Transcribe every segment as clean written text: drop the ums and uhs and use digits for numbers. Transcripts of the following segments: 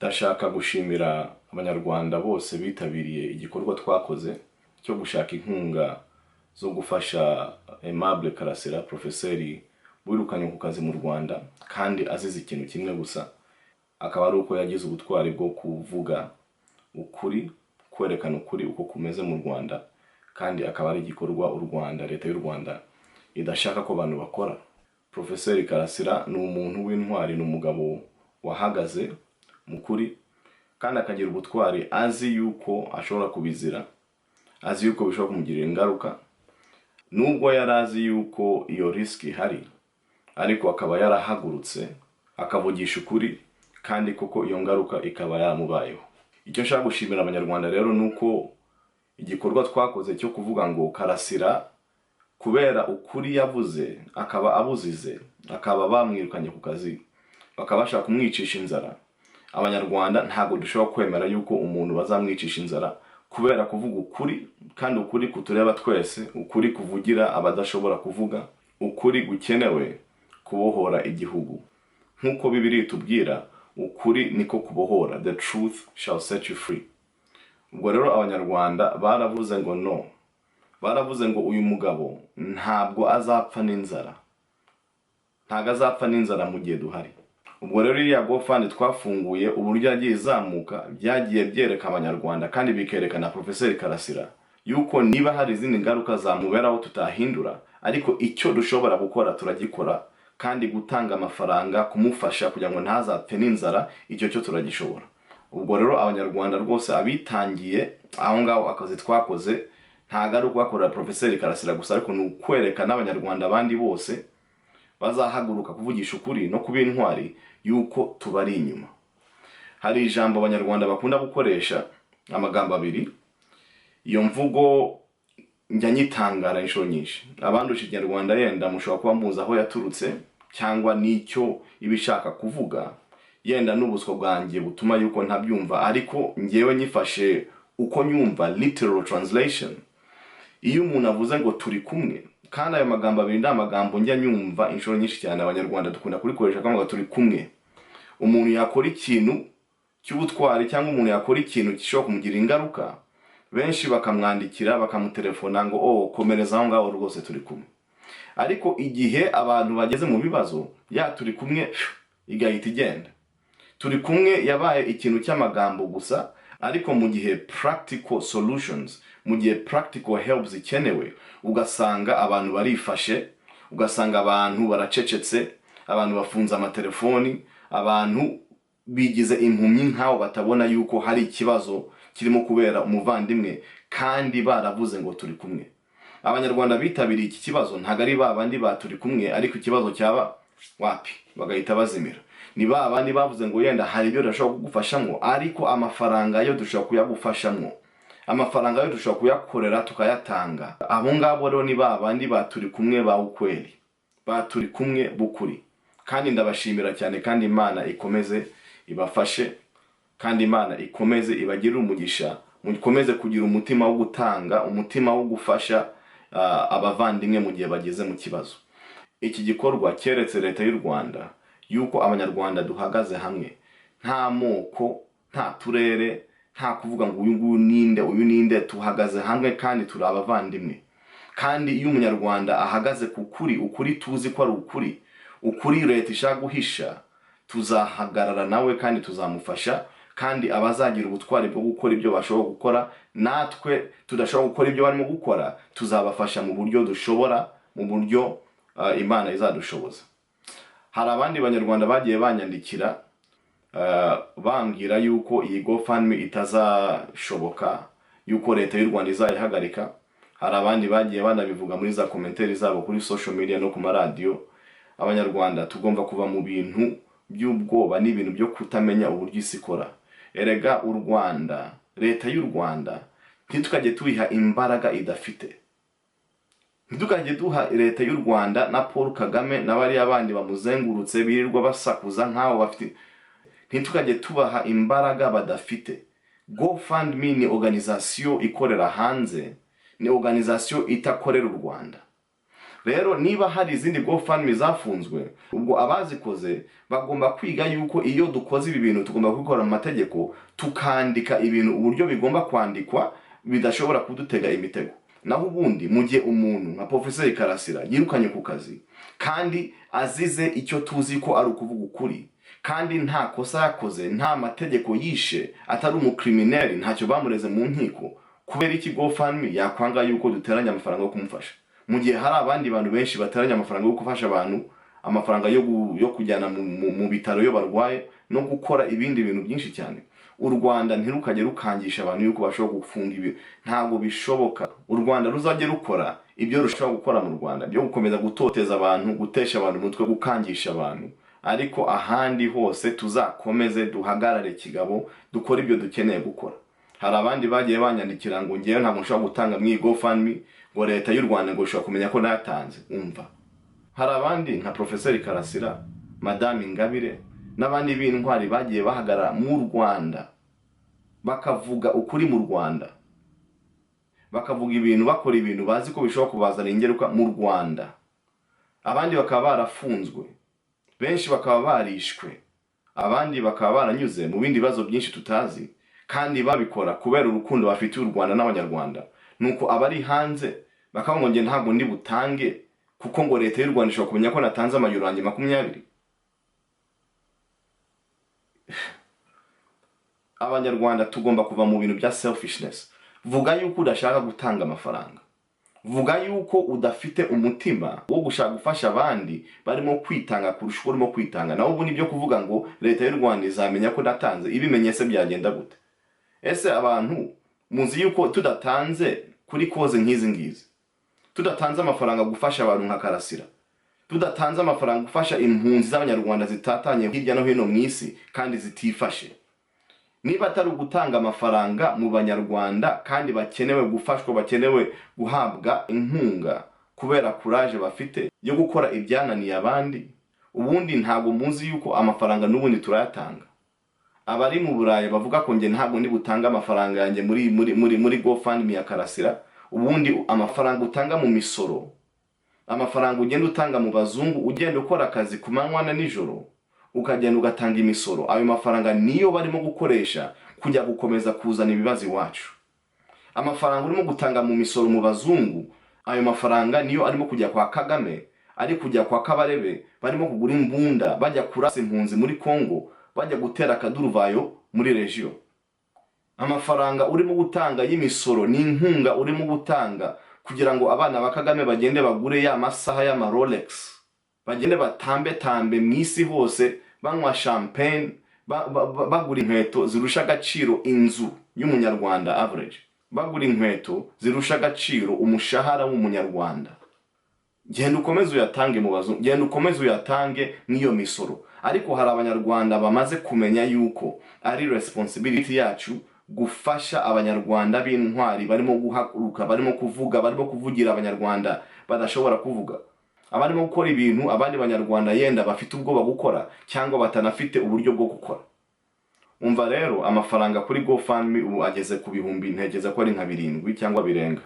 Ndashaka gushimira abanyarwanda bose bitabiriye igikorwa twakoze cyo gushaka inkunga zo gufasha Aimable Karasira profeseri wirukanye ku kazi mu Rwanda kandi azize ikintu kimwe gusa, akaba ari uko yagize ubutwari bwo kuvuga ukuri, kwerekana ukuri uko kumeze mu Rwanda, kandi akaba ari igikorwa u Rwanda, leta y'u Rwanda idashaka ko abantu bakora. Profeseri Karasira ni umuntu w'intwari, ni umugabo wahagaze mukuri kandi akagira ubutwari, azi yuko ashobora kubizira, azi yuko bishobora kumugirira ingaruka, nubwo yarazi yuko iyo risk ihari, ariko akaba yarahagurutse akavugisha ukuri, kandi koko iyo ngaruka ikaba yaramubayeho. Icyo nshaka gushimira abanyarwanda rero nuko igikorwa twakoze cyo kuvuga ngo Karasira kubera ukuri yavuze akaba abuzize, akaba bamwirukanye ku kazi, bakaba bashaka kumwicisha inzara. Abanyarwanda ntabwo dushobora kwemera yuko umuntu bazamwicisha inzara kubera kuvuga ukuri, kandi ukuri kutureba twese, ukuri kuvugira abadashobora kuvuga, ukuri gukenewe kubohora igihugu. Nkuko Bibiliya itubwira, ukuri niko kubohora, the truth shall set you free. Ubwo rero abanyarwanda baravuze ngo no, baravuze ngo uyu mugabo ntabwo azapfa n'inzara, ntabwo azapfa n'inzara mu gihe duhari. Ubwo rero iriya GoFund twafunguye, uburyo yagiye izamuka byagiye byereka abanyarwanda kandi bikerekana Profeseri Karasira yuko niba hari izindi ngaruka zamuberaho tutahindura, ariko icyo dushobora gukora turagikora, kandi gutanga amafaranga kumufasha kugira ngo ntazapfe n'inzara, icyo cyo turagishobora. Ubwo rero abanyarwanda rwose abitangiye aho ngaho akazi twakoze ntago ari ukwakorera Profeseri Karasira gusa, ariko ni ukwereka n'abanyarwanda abandi bose bazahaguruka kuvugisha ukuri no kuba intwari yuko tubari inyuma. Hari ijambo abanyarwanda bakunda gukoresha, amagambo abiri, iyo mvugo njya nyitangara inshuro nyinshi. Abandusha ikinyarwanda yenda mushobora kuba muzi aho yaturutse cyangwa n'icyo ibishaka kuvuga, yenda n'ubuswa bwanjye butuma yuko ntabyumva, ariko ngewe nyifashe uko nyumva, literal translation. Iyo umuntu avuze ngo turi kumwe, kandi ayo magambo abiri nda magambo njya nyumva inshuro nyinshi cyane, abanyarwanda dukunda kurikoresha kama turi kumwe. Umuntu yakora ikintu cy'ubutwari cyangwa umuntu yakora ikintu gishobora kumugira ingaruka, benshi bakamwandikira bakamutelefona ngo oh komereza aho ngaho rwose turi kumwe. Ariko igihe abantu bageze mu bibazo, ya turi kumwe igahita igenda. Turi kumwe yabaye ikintu cy'amagambo gusa, ariko mu gihe practical solutions, mu gihe practical help zikenewe, ugasanga abantu barifashe, ugasanga abantu baracecetse, abantu bafunze amatelefoni, abantu bigize impumyi nkaho batabona yuko hari ikibazo kirimo kubera umuvandimwe, kandi baravuze ngo turi kumwe. Abanyarwanda bitabiriye iki kibazo ntago ari babandi baturi kumwe, ariko ikibazo cyaba wapi bagahita bazimira. Ni babandi bavuze ngo yenda hari ibyo ndashobora kugufashamo, ariko amafaranga yo dushobora kuyagufashamo, amafaranga yo dushobora kuyakorera tukayatanga. Abo ngabo rero ni babandi baturi kumwe ba ukweli, baturi kumwe bukuri. Kandi ndabashimira cyane, kandi Imana ikomeze ibafashe, kandi Imana ikomeze ibagirire umugisha, mukomeze kugira umutima wo gutanga, umutima wo gufasha abavandimwe mu gihe bageze mu kibazo. Iki gikorwa cyeretse leta y'u Rwanda yuko abanyarwanda duhagaze hamwe, nta moko, nta turere, nta kuvuga ngo uyu nguyu ninde uyu ninde, tuhagaze hamwe kandi turi abavandimwe. Kandi iyo umunyarwanda ahagaze ku kuri, ukuri tuzi ko ari ukuri, ukuri leta ishaka guhisha, tuzahagarara nawe kandi tuzamufasha. Kandi abazagira ubutwari bwo gukora ibyo bashobora gukora, natwe tudashobora gukora ibyo barimo gukora, tuzabafasha mu buryo dushobora, mu buryo Imana izadushoboza. Hari abandi banyarwanda bagiye banyandikira bambwira yuko iyi GoFundMe itazashoboka, yuko leta y'u Rwanda izayihagarika. Hari abandi bagiye banabivuga muri za kommentari zabo kuri social media no ku maradiyo. Abanyarwanda tugomba kuva mu bintu by'ubwoba n'ibintu byo kutamenya uburyo isi ikora. Erega u Rwanda, leta y'u Rwanda ntitukajye tuyiha imbaraga idafite. Ntitukajye duha leta y'u Rwanda na Paul Kagame n'abari abandi bamuzengurutse birirwa basakuza nkaho bafite, ntitukajye tubaha imbaraga badafite. GoFundMe ni organisation ikorera hanze, ni organisation itakorera u Rwanda. rero niba hari izindi GoFundMe zafunzwe, ubwo abazikoze bagomba kwiga yuko iyo dukoze ibi bintu tugomba kubikora mu mategeko, tukandika ibintu uburyo bigomba kwandikwa bidashobora kudutega imitego. Naho ubundi mu gihe umuntu nka Professor Karasira yirukanye ku kazi kandi azize icyo tuzi ko ari ukuvuga ukuri, kandi nta kosa yakoze, nta mategeko yishe, atari umukriminali, ntacyo bamureze mu nkiko, kubera iki GoFundMe yakwanga yuko duteranya amafaranga yo kumufasha? Mu gihe hari abandi bantu benshi bateranya amafaranga yo gufasha abantu, amafaranga yo kujyana mu bitaro yo barwaye, no gukora ibindi bintu byinshi cyane. U Rwanda ntirukajye rukangisha abantu yuko bashobora gufunga ibi, ntabwo bishoboka. U Rwanda ruzajye rukora ibyo rushobora gukora mu Rwanda, byo gukomeza gutoteza abantu, gutesha abantu umutwe, gukangisha abantu, ariko ahandi hose tuzakomeze duhagarare kigabo, dukora ibyo dukeneye gukora. Hari abandi bagiye banyandikira ngo ngewe ntabwo nshobora gutanga mu GoFundMe, ngo leta y'u Rwanda ngo ushobora kumenya ko natanze. Umva, hari abandi nka Professor Karasira, Madame Ingabire n'abandi b'intwari bagiye bahagarara mu Rwanda bakavuga ukuri mu Rwanda, bakavuga ibintu, bakora ibintu bazi ko bishobora kubazana ingeruka mu Rwanda. Abandi bakaba barafunzwe, benshi bakaba barishwe, abandi bakaba baranyuze mu bindi bibazo byinshi tutazi, kandi babikora kubera urukundo bafitiye u Rwanda n'abanyarwanda. Nuko abari hanze bakavuga ngo nge ntabwo ndi butange kuko ngo leta y'u Rwanda ishobora kumenya ko natanze amayero yanjye 20. Abanyarwanda tugomba kuva mu bintu bya selfishness. Vuga yuko udashaka gutanga amafaranga, vuga yuko udafite umutima wo gushaka gufasha abandi barimo kwitanga kurusha uko urimo kwitanga. Naho ubu nibyo kuvuga ngo leta y'u Rwanda izamenya ko natanze, ibimenyese byagenda gute? Ese abantu muzi yuko tudatanze kuri koze nk'izi ngizi, tudatanze amafaranga gufasha abantu nka Karasira, tudatanze amafaranga gufasha impunzi z'abanyarwanda zitatanye hirya no hino mu isi kandi zitifashe, niba atari ugutanga amafaranga mu banyarwanda kandi bakenewe gufashwa, bakenewe guhabwa inkunga kubera courage bafite yo gukora ibyananiye abandi, ubundi ntabwo muzi yuko amafaranga n'ubundi turayatanga. Abari mu Burayi bavuga ko nge ntabwo ndi butanga amafaranga yanjye muri GoFundMe ya Karasira, ubundi amafaranga utanga mu misoro, amafaranga ugenda utanga mu bazungu, ugenda ukora akazi ku manywa na nijoro, ukagenda ugatanga imisoro, ayo mafaranga niyo barimo gukoresha kujya gukomeza kuzana ibibazo iwacu. Amafaranga urimo gutanga mu misoro mu bazungu, ayo mafaranga niyo arimo kujya kwa Kagame, ari kujya kwa Kabarebe, barimo kugura imbunda, bajya kurasa impunzi muri Kongo, bajya gutera akaduruvayo muri regio. Amafaranga urimo gutanga y'imisoro ni inkunga urimo gutanga kugira ngo abana ba Kagame bagende bagure ya masaha y'ama Rolex, bagende batambe mwisi hose, banywa champagne, bagura inkweto zirusha agaciro inzu y'umunyarwanda average, bagura inkweto zirusha agaciro umushahara w'umunyarwanda. Genda ukomeze uyatange mu bazungu, genda ukomeze uyatange n'iyo misoro. Ariko hari abanyarwanda bamaze kumenya yuko ari responsibility yacu gufasha abanyarwanda b'intwari barimo guhaguruka, barimo kuvuga, barimo kuvugira abanyarwanda badashobora kuvuga, abarimo gukora ibintu abandi banyarwanda yenda bafite ubwoba gukora cyangwa batanafite uburyo bwo gukora. Umva rero, amafaranga kuri GoFundMe ubu ageze ku bihumbi, ntegeza ko ari nka 7 cyangwa birenga.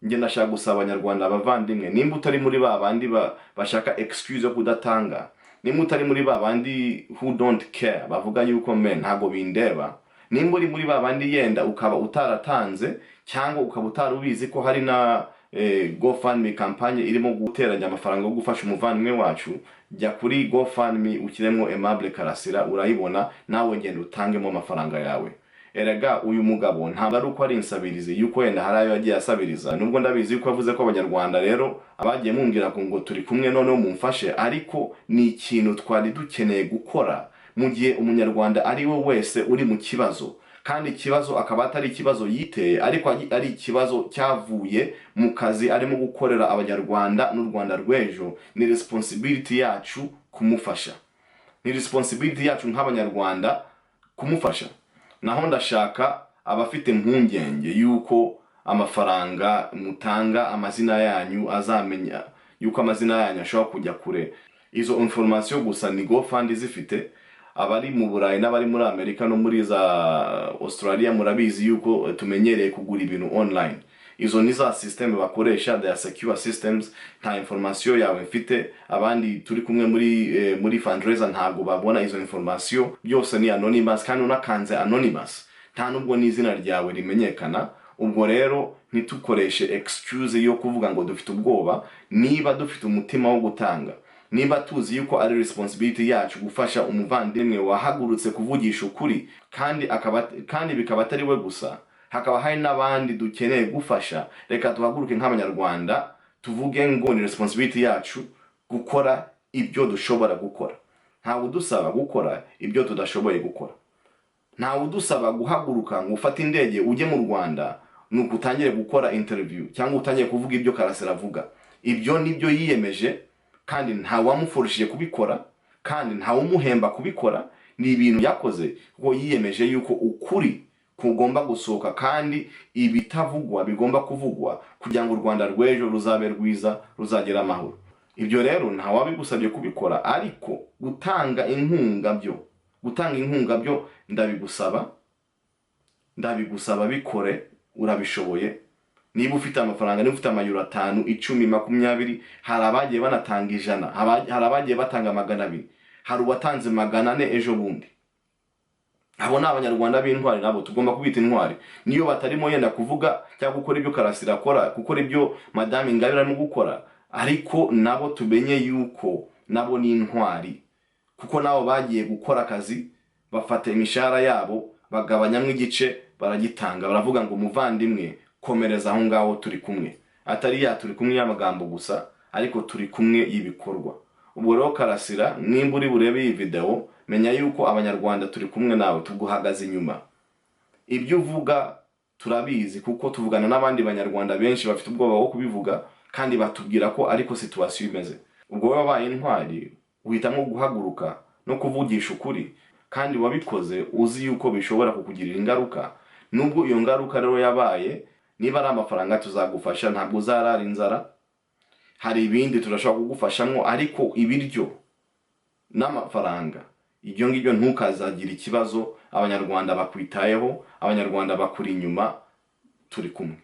Nge ndashaka gusaba abanyarwanda abavandimwe, nimba utari muri babandi bashaka excuse yo kudatanga, nimba utari muri babandi who don't care, bavuga yuko ntago bindeba, nimba uri muri babandi yenda ukaba utaratanze cyangwa ukaba utarubizi ko hari na GoFundMe kampanye irimo guteranya amafaranga yo gufasha umuvandimwe wacu, jya kuri GoFundMe ukiremo Aimable Karasira, urayibona, nawe genda utangemo amafaranga yawe. Erega uyu mugabo ntabwo ari uko ari insabirizi yuko yenda hari ayo yagiye asabiriza, nubwo ndabizi yuko avuze ko abanyarwanda rero abagiye mumbwira ngo turi kumwe noneho mumfashe, ariko ni ikintu twari dukeneye gukora mu gihe umunyarwanda ari we wese uri mu kibazo, kandi ikibazo akaba atari ikibazo yiteye, ariko ari ikibazo cyavuye mu kazi arimo gukorera abanyarwanda n'u Rwanda rw'ejo. Ni responsibility yacu kumufasha, ni responsibility yacu nk'abanyarwanda kumufasha. Naho ndashaka abafite impungenge yuko amafaranga mutanga amazina yanyu azamenya, yuko amazina yanyu ashobora kujya kure, izo information gusa ni GoFundMe zifite. Abari mu Burayi n'abari muri Amerika no muri za Australia murabizi yuko tumenyereye kugura ibintu online. izo ni za system bakoresha, they are secure systems, nta information yawe mfite, abandi turi kumwe muri fundraiser ntago babona izo information, byose ni anonymous, kandi unakanze anonymous nta nubwo n'izina ryawe rimenyekana. Ubwo rero ntitukoreshe excuse yo kuvuga ngo dufite ubwoba. Niba dufite umutima wo gutanga, niba tuzi yuko ari responsibility yacu gufasha umuvandimwe wahagurutse kuvugisha ukuri, kandi bikaba atari we gusa, hakaba hari n'abandi dukeneye gufasha, reka tuhaguruke nk'abanyarwanda tuvuge ngo ni responsibility yacu gukora ibyo dushobora gukora. Ntawe udusaba gukora ibyo tudashoboye gukora. Ntawe udusaba guhaguruka ngo ufate indege ujye mu Rwanda nuko utangire gukora interview cyangwa utangire kuvuga ibyo Karasira avuga. Ibyo nibyo yiyemeje, kandi nta wamufurishije kubikora, kandi nta umuhemba kubikora. Ni ibintu yakoze kuko yiyemeje yuko ukuri kugomba gusohoka, kandi ibitavugwa bigomba kuvugwa kugira ngo u Rwanda rw'ejo ruzabe rwiza, ruzagera amahoro. Ibyo rero nta wabigusabye kubikora, ariko gutanga inkunga byo ndabigusaba bikore, urabishoboye. Niba ufite amafaranga, niba ufite amayuro 5, 10, 20, hari abagiye banatanga 100, hari abagiye batanga 200, hari uwatanze 400 ejo bundi. Abo ni abanyarwanda b'intwari, nabo tugomba kubita intwari. Niyo batarimo yenda kuvuga cyangwa gukora ibyo Karasira akora, gukora ibyo Madame Ingabire arimo gukora, ariko nabo tumenye yuko nabo ni intwari, kuko nabo bagiye gukora akazi, bafata imishahara yabo bagabanyamwe igice baragitanga, baravuga ngo umuvandimwe komereza aho ngaho turi kumwe. Atari turi kumwe y'amagambo gusa, ariko turi kumwe y'ibikorwa. Ubwo rero Karasira, nimba uri burebe iyi video, menya yuko abanyarwanda turi kumwe nawe, tuguhagaze inyuma. Ibyo uvuga turabizi, kuko tuvugana n'abandi banyarwanda benshi bafite ubwoba bwo kubivuga, kandi batubwira ko ariko situation imeze. Ubwo wabaye intwari, uhitamo guhaguruka no kuvugisha ukuri, kandi wabikoze uzi yuko bishobora kukugirira ingaruka. Nubwo iyo ngaruka rero yabaye, niba ari amafaranga tuzagufasha, ntabwo uzarara inzara. Hari ibindi turashobora kugufashamo, ariko ibiryo n'amafaranga, ibyo ngibyo ntukazagira ikibazo. Abanyarwanda bakwitayeho, abanyarwanda bakuri inyuma, turi kumwe.